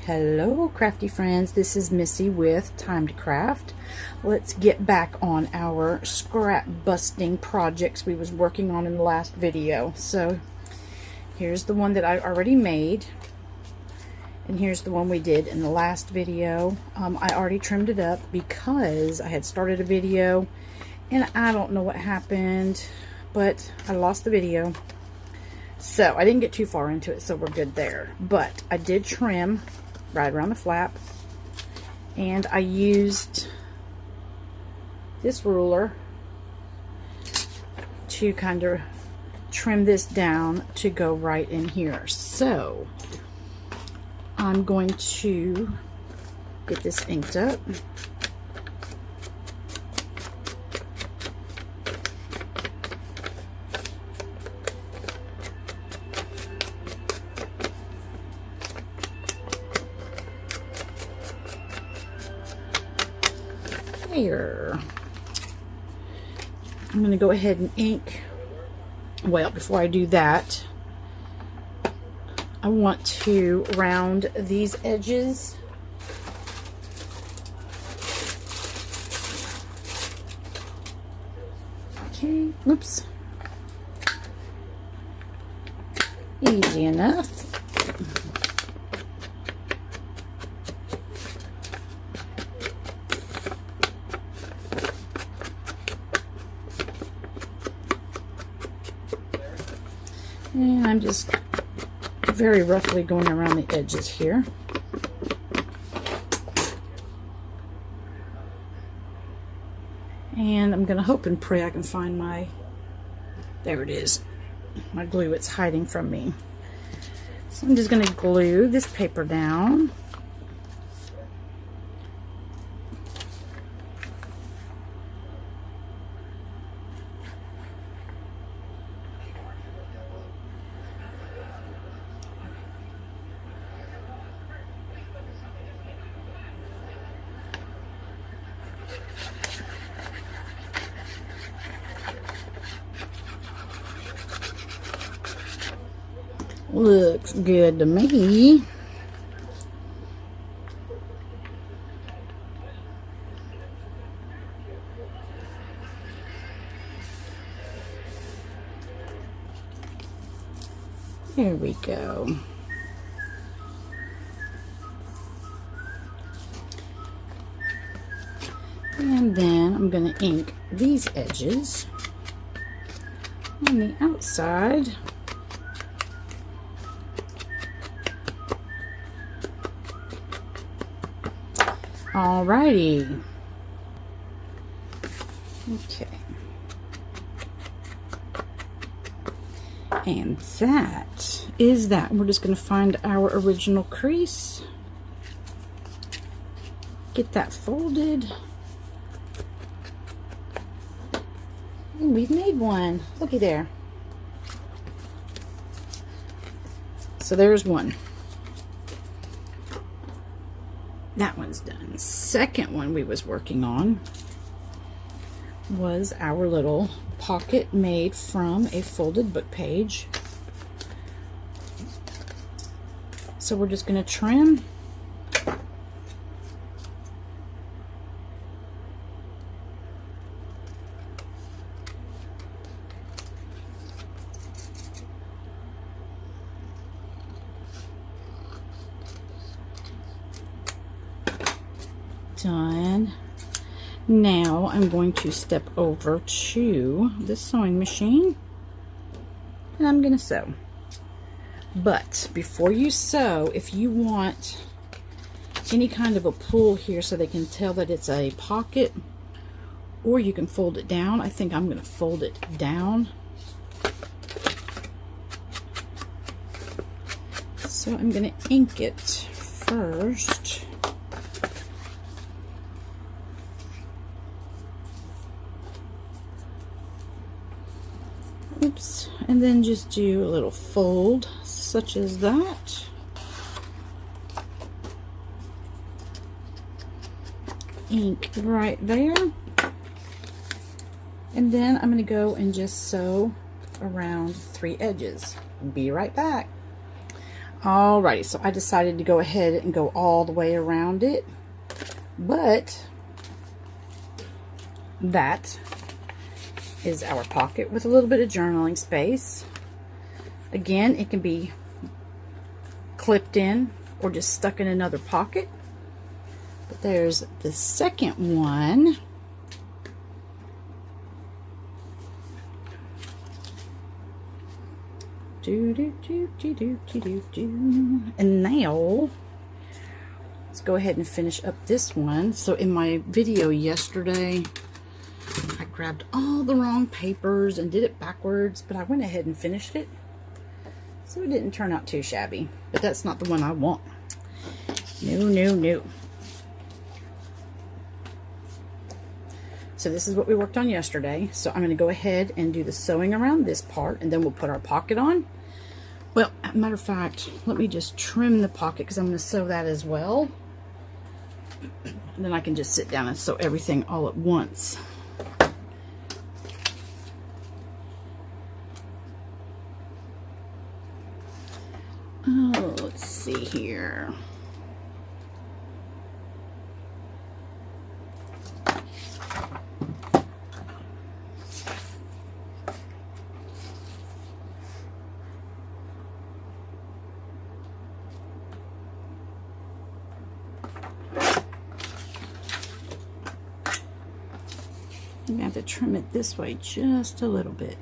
Hello crafty friends, this is Missy with Time to Craft. Let's get back on our scrap busting projects we was working on in the last video. So here's the one that I already made, and here's the one we did in the last video. I already trimmed it up because I had started a video and I don't know what happened, but I lost the video. So I didn't get too far into it, so we're good there. But I did trim right around the flap, and I used this ruler to kind of trim this down to go right in here. So I'm going to get this inked up. Here. I'm going to go ahead and ink. Well, before I do that, I want to round these edges. Okay, oops. Easy enough. And I'm just very roughly going around the edges here. And I'm going to hope and pray I can find my, there it is, my glue. It's hiding from me. So I'm just going to glue this paper down. Looks good to me. There we go. And then I'm going to ink these edges on the outside. Alrighty. Okay. And that is that. We're just going to find our original crease. Get that folded. And we've made one. Looky there. So there's one. That one's done. Second one we was working on was our little pocket made from a folded book page. So we're just going to trim. Done. Now I'm going to step over to the sewing machine and I'm going to sew. But before you sew, if you want any kind of a pull here so they can tell that it's a pocket, or you can fold it down. I think I'm going to fold it down. So I'm going to ink it first. Oops, and then just do a little fold such as that. Ink right there. And then I'm going to go and just sew around 3 edges. Be right back. Alrighty, so I decided to go ahead and go all the way around it, but that is our pocket with a little bit of journaling space. Again, it can be clipped in or just stuck in another pocket. But there's the second one. And now let's go ahead and finish up this one. So in my video yesterday, I grabbed all the wrong papers and did it backwards, but I went ahead and finished it. So it didn't turn out too shabby, but that's not the one I want. No. So this is what we worked on yesterday. So I'm going to go ahead and do the sewing around this part, and then we'll put our pocket on. Well, matter of fact, let me just trim the pocket because I'm going to sew that as well. And then I can just sit down and sew everything all at once. Oh, let's see here. I'm going to have to trim it this way just a little bit.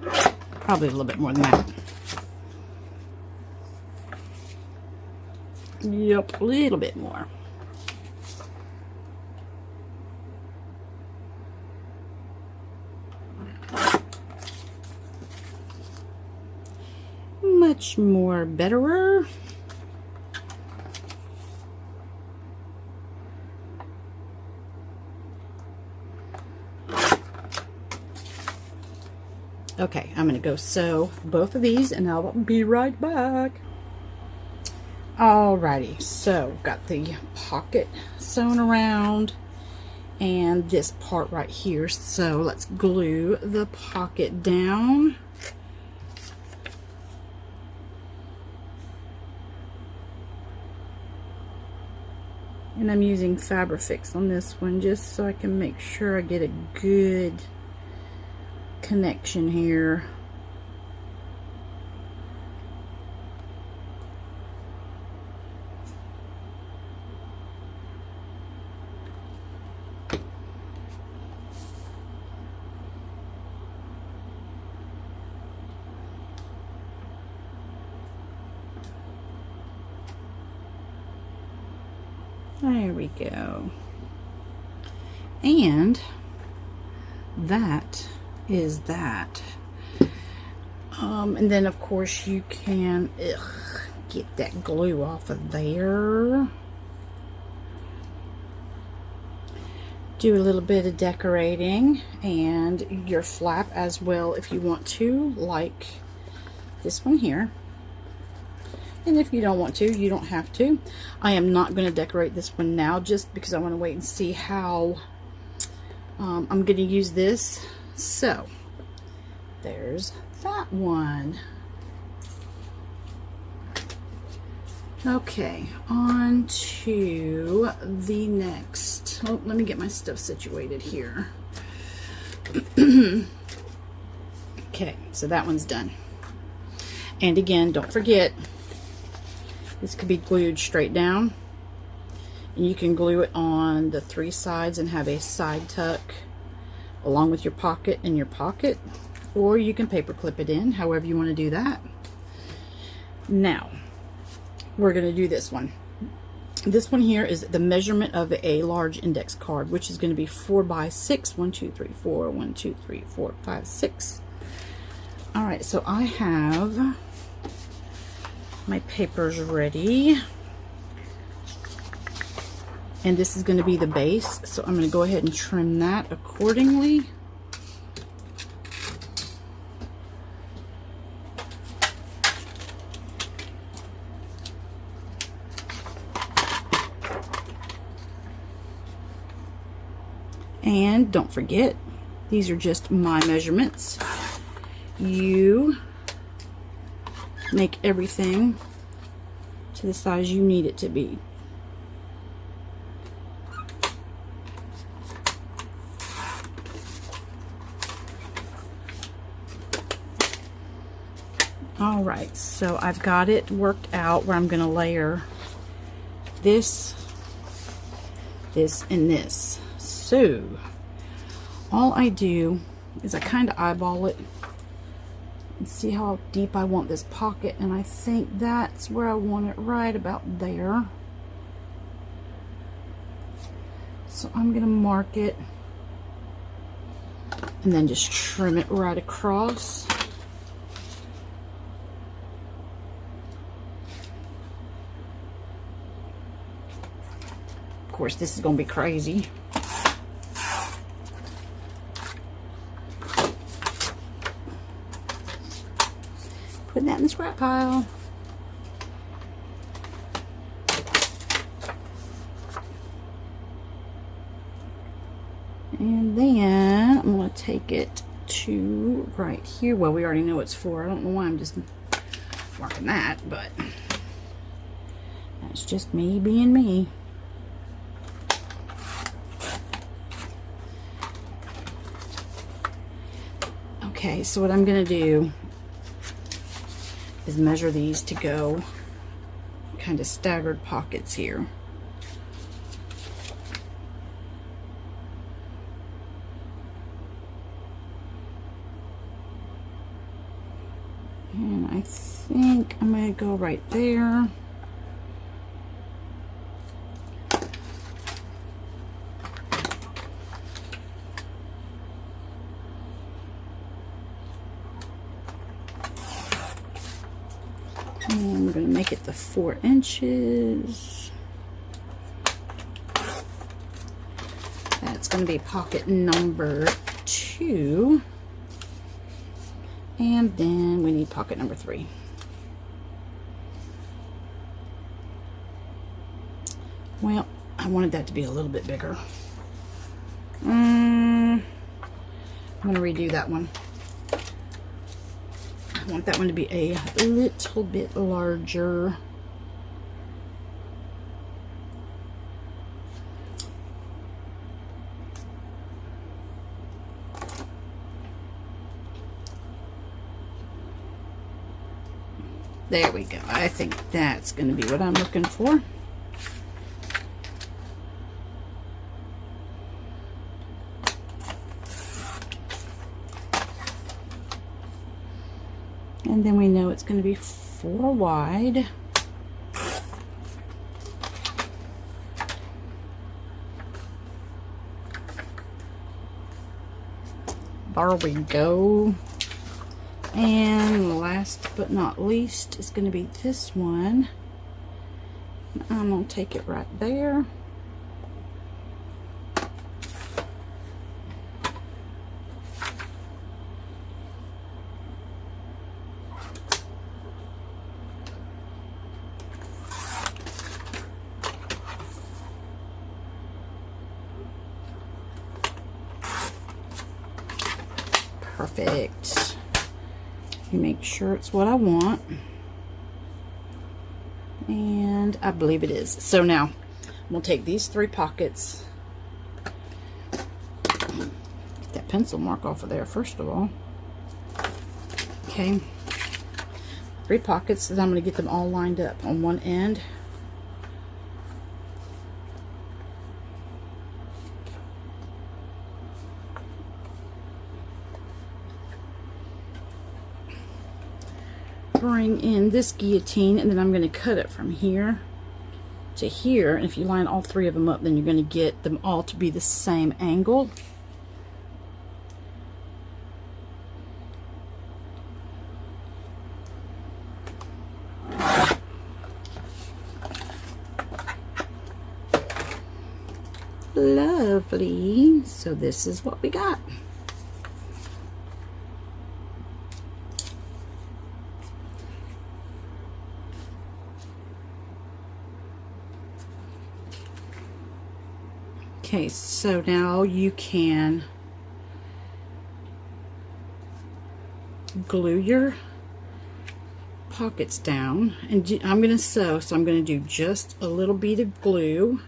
Probably a little bit more than that. Yep, a little bit more. Much more betterer. Okay, I'm going to go sew both of these and I'll be right back. Alrighty, so got the pocket sewn around and this part right here. So let's glue the pocket down. And I'm using Fabrifix on this one just so I can make sure I get a good connection here. There we go. And that is that. And then of course you can get that glue off of there. Do a little bit of decorating and your flap as well if you want to, like this one here. And if you don't want to, you don't have to. I am not going to decorate this one now just because I want to wait and see how I'm going to use this. So, there's that one. Okay, on to the next. Oh, let me get my stuff situated here. Okay, so that one's done. And again, don't forget, this could be glued straight down. And you can glue it on the 3 sides and have a side tuck along with your pocket and your pocket. Or you can paper clip it in, however you want to do that. Now, we're going to do this one. This one here is the measurement of a large index card, which is going to be 4 by 6. 1, 2, 3, 4. 1, 2, 3, 4, 5, 6. All right, so I have my papers ready. And this is going to be the base, so I'm going to go ahead and trim that accordingly. And don't forget, these are just my measurements. You make everything to the size you need it to be. Alright, so I've got it worked out where I'm going to layer this, this, and this. So, all I do is I kind of eyeball it and see how deep I want this pocket, and I think that's where I want it, right about there. So I'm going to mark it and then just trim it right across. Of course, this is going to be crazy. Put that in the scrap pile. And then I'm going to take it to right here. Well, we already know what it's for. I don't know why I'm just marking that, but that's just me being me. Okay, so what I'm going to do is measure these to go kind of staggered pockets here. And I think I'm going to go right there. And we're going to make it the 4 inches. That's going to be pocket number 2. And then we need pocket number 3. Well, I wanted that to be a little bit bigger. I'm going to redo that one. I want that one to be a little bit larger. There we go. I think that's going to be what I'm looking for. And then we know it's going to be 4 wide. There we go. And last but not least is going to be this one. I'm going to take it right there. Perfect. You make sure it's what I want. And I believe it is. So now, I'm going to take these 3 pockets. Get that pencil mark off of there, first of all. Okay. 3 pockets, and I'm going to get them all lined up on one end. Bring in this guillotine, and then I'm going to cut it from here to here, and if you line all 3 of them up, then you're going to get them all to be the same angle. Lovely. So this is what we got. Okay, so now you can glue your pockets down, and I'm going to sew, so I'm going to do just a little bead of glue.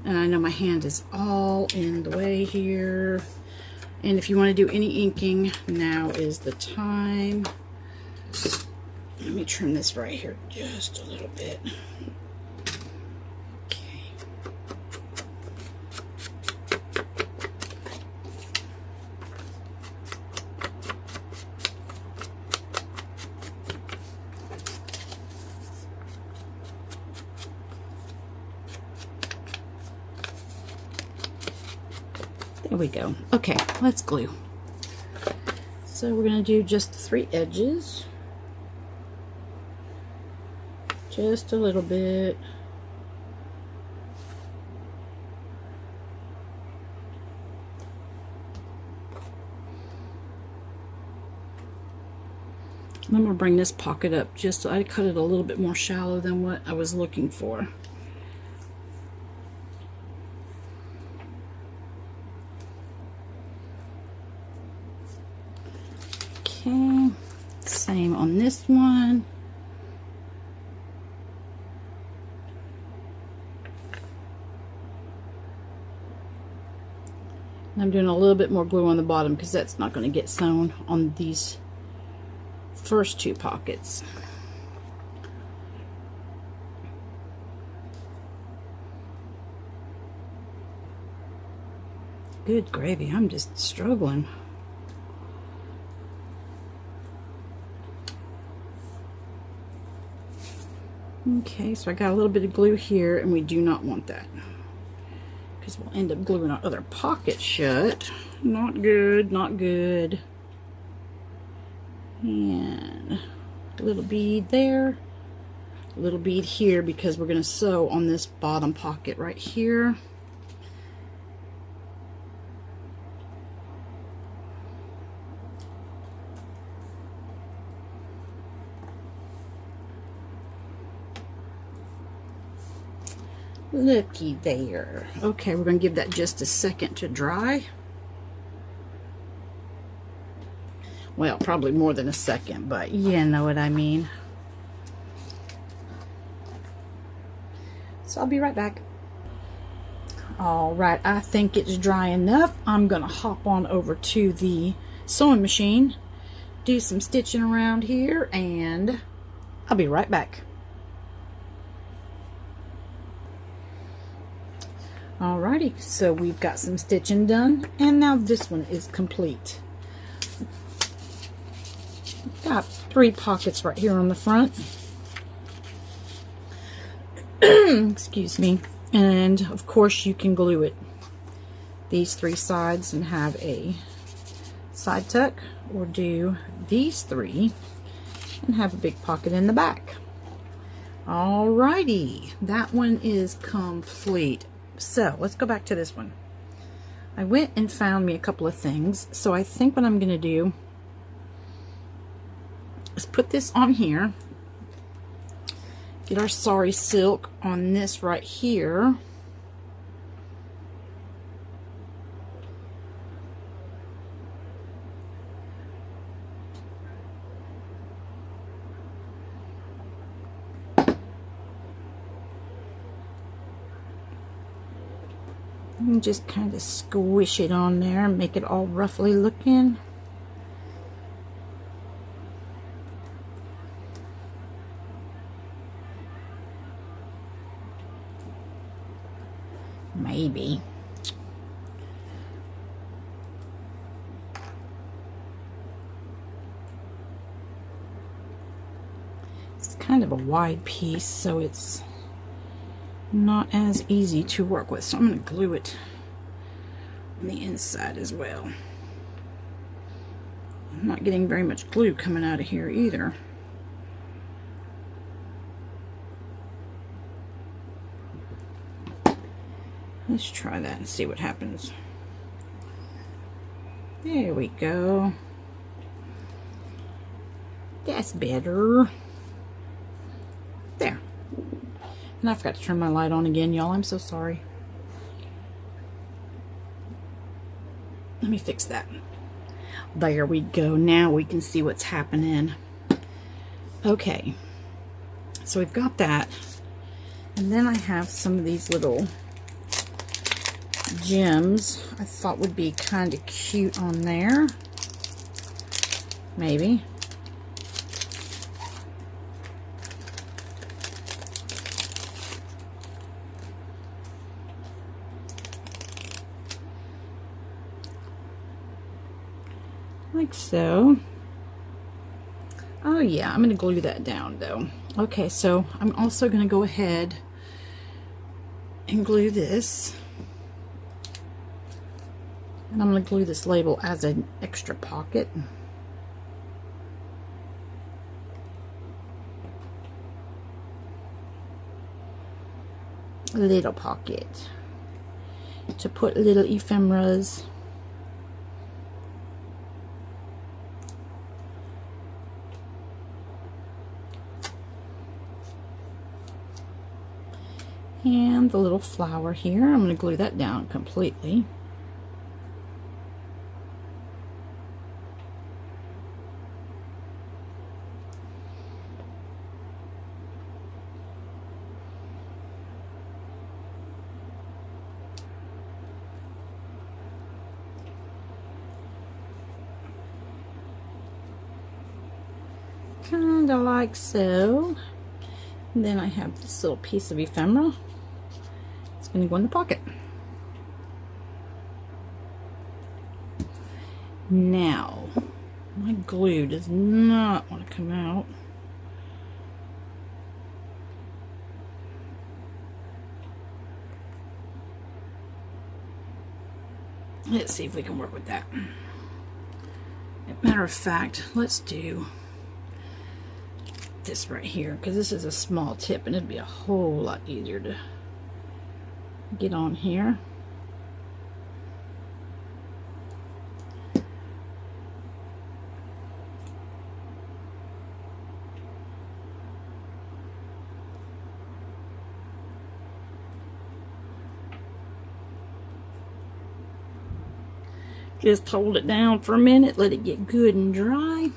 And I know my hand is all in the way here. And if you want to do any inking, now is the time. Let me trim this right here just a little bit. Okay. There we go. Okay, let's glue. So we're going to do just 3 edges. Just a little bit. I'm going to bring this pocket up just, I cut it a little bit more shallow than what I was looking for. Okay, same on this one. I'm doing a little bit more glue on the bottom because that's not going to get sewn on these first 2 pockets. Good gravy, I'm just struggling. Okay, so I got a little bit of glue here, and we do not want that, because we'll end up gluing our other pocket shut. Not good, not good. And a little bead there, a little bead here, because we're going to sew on this bottom pocket right here. Looky there. Okay, we're going to give that just a second to dry. Well, probably more than a second, but you know what I mean. So I'll be right back. All right, I think it's dry enough. I'm going to hop on over to the sewing machine, do some stitching around here, and I'll be right back. Alrighty, so we've got some stitching done, and now this one is complete. Got 3 pockets right here on the front. Excuse me. And of course you can glue it, these 3 sides, and have a side tuck, or do these 3 and have a big pocket in the back. Alrighty, that one is complete. So let's go back to this one. I went and found me a couple of things, so I think what I'm going to do is put this on here, get our sari silk on this right here, and just kind of squish it on there and make it all roughly looking. Maybe. It's kind of a wide piece, so it's not as easy to work with, so I'm going to glue it on the inside as well. I'm not getting very much glue coming out of here either. Let's try that and see what happens. There we go. That's better. There. And I forgot to turn my light on again, y'all. I'm so sorry. me fix that. There we go. Now we can see what's happening. Okay, so we've got that. And then I have some of these little gems I thought would be kind of cute on there. Maybe. Like so. Oh yeah, I'm going to glue that down though. Okay, so I'm also going to go ahead and glue this. And I'm going to glue this label as an extra pocket. A little pocket to put little ephemeras. And the little flower here, I'm going to glue that down completely. Kind of like so. And then I have this little piece of ephemera. It's going to go in the pocket. Now, my glue does not want to come out. Let's see if we can work with that. Matter of fact, let's do this right here, because this is a small tip and it'd be a whole lot easier to get on here. Just hold it down for a minute, let it get good and dry.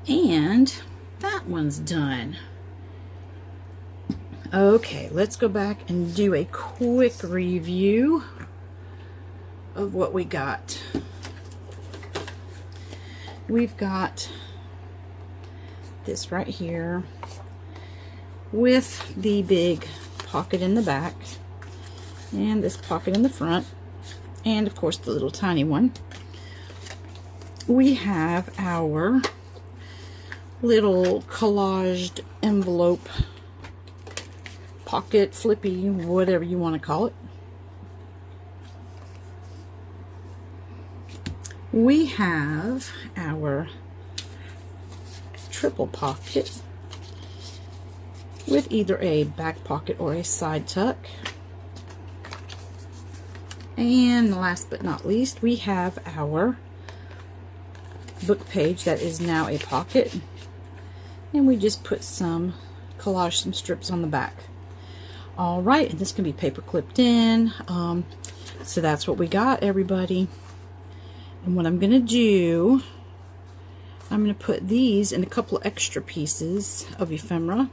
And that one's done. Okay, let's go back and do a quick review of what we got. We've got this right here with the big pocket in the back and this pocket in the front, and of course the little tiny one. We have our little collaged envelope, pocket, flippy, whatever you want to call it. We have our triple pocket with either a back pocket or a side tuck. And last but not least, we have our book page that is now a pocket. And we just put some strips on the back. Alright, and this can be paper clipped in. So that's what we got, everybody. And what I'm going to do, I'm going to put these in a couple of extra pieces of ephemera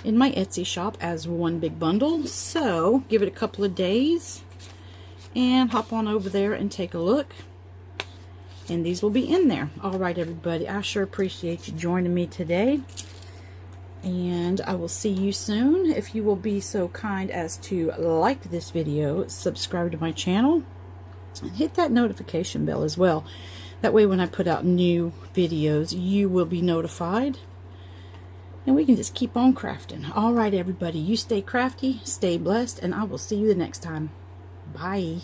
in my Etsy shop as one big bundle. So give it a couple of days and hop on over there and take a look. And these will be in there. Alright, everybody, I sure appreciate you joining me today. And I will see you soon. If you will be so kind as to like this video, subscribe to my channel, and hit that notification bell as well. That way when I put out new videos, you will be notified. And we can just keep on crafting. Alright, everybody, you stay crafty, stay blessed, and I will see you the next time. Bye.